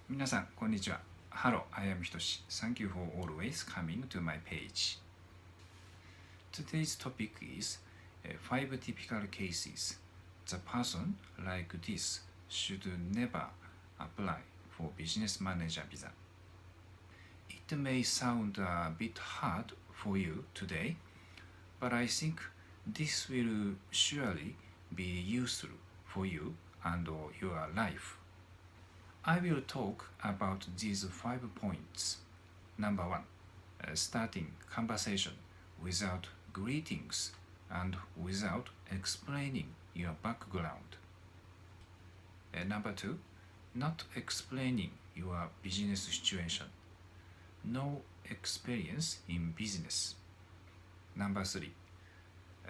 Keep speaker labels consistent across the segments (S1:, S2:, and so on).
S1: 皆さん、こんにちは。Hello, I am Hitoshi. Thank you for always coming to my page. Today's topic is 5 typical cases. The person like this should never apply for business manager visa. It may sound a bit hard for you today, but I think this will surely be useful for you and your life. I will talk about these 5 points. Number 1. Starting conversation without greetings and without explaining your background. Number 2. Not explaining your business situation. No experience in business. Number 3.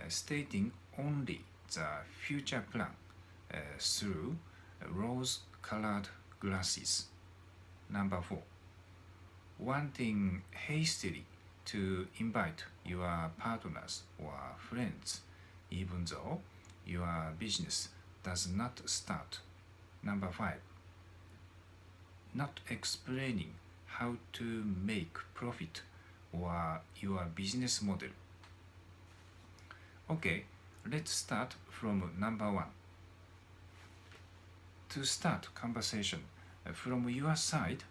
S1: Stating only the future plan through rose-colored glasses. Number 4. Wanting hastily to invite your partners or friends even though your business does not start. Number 5. Not explaining how to make profit or your business model. Okay, let's start from number 1. To start conversation from your side,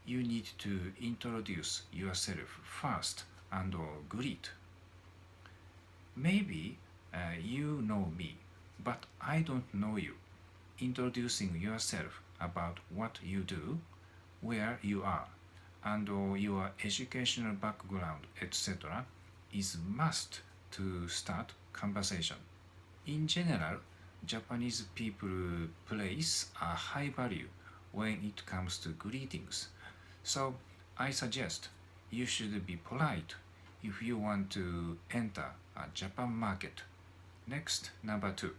S1: you need to introduce yourself first and greet. Maybe you know me, but I don't know you. Introducing yourself about what you do, where you are, and your educational background, etc. is must to start conversation. In general, Japanese people place a high value when it comes to greetings. So I suggest you should be polite if you want to enter a Japan market. Next, number 2.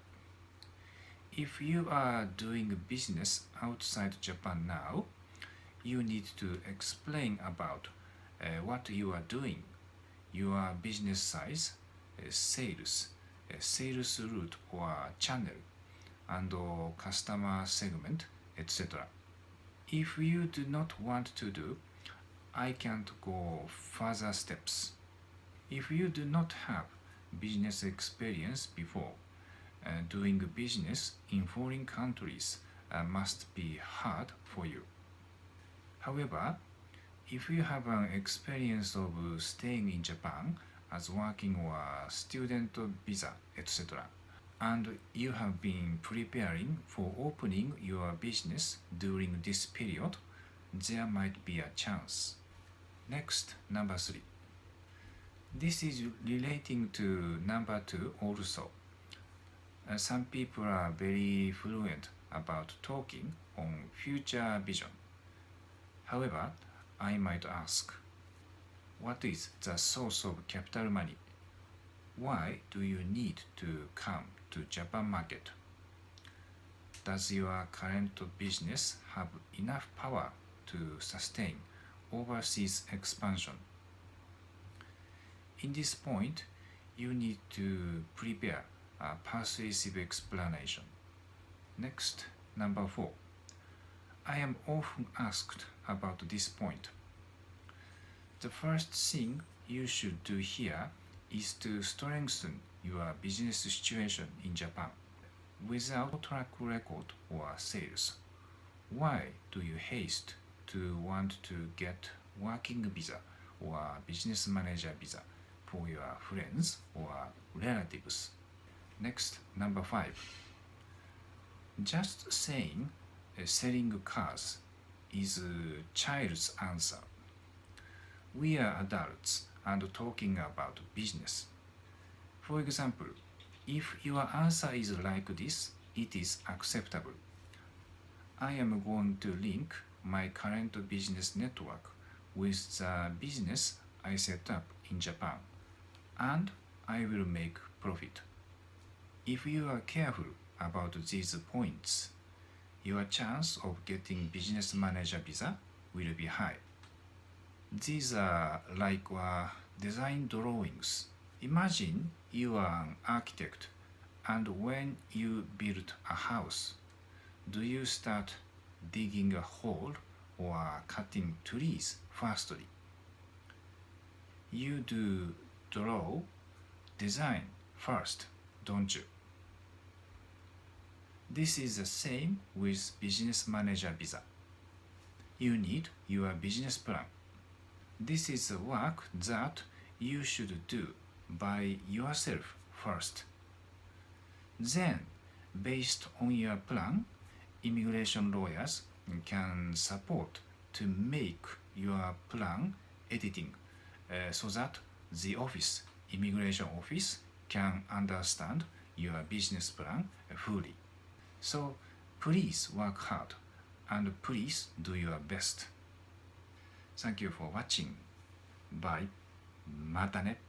S1: If you are doing business outside Japan now, you need to explain about what you are doing, your business size, sales route or channel, and customer segment, etc. If you do not want to do, I can't go further steps. If you do not have business experience before, doing business in foreign countries must be hard for you. However, if you have an experience of staying in Japan as working or student visa, etc., and you have been preparing for opening your business during this period, there might be a chance. Next, number 3. This is relating to number 2 also. Some people are very fluent about talking on future vision. However, I might ask, what is the source of capital money? Why do you need to come to Japan market? Does your current business have enough power to sustain overseas expansion? In this point, you need to prepare a persuasive explanation. Next, number 4. I am often asked about this point. The first thing you should do here is to strengthen your business situation in Japan without track record or sales. Why do you haste to want to get working visa or business manager visa for your friends or relatives? Next, number 5. Just saying selling cars is a child's answer. We are adults and talking about business. For example, if your answer is like this, it is acceptable. I am going to link my current business network with the business I set up in Japan, and I will make profit. If you are careful about these points, your chance of getting business manager visa will be high. These are like design drawings. Imagine you are an architect, and when you build a house, do you start digging a hole or cutting trees firstly. You do draw, design first, don't you? This is the same with business manager visa. You need your business plan. This is the work that you should do by yourself first. Then, based on your plan, immigration lawyers can support to make your plan editing so that the immigration office can understand your business plan fully. So please work hard and please do your best. Thank you for watching. Bye. またね。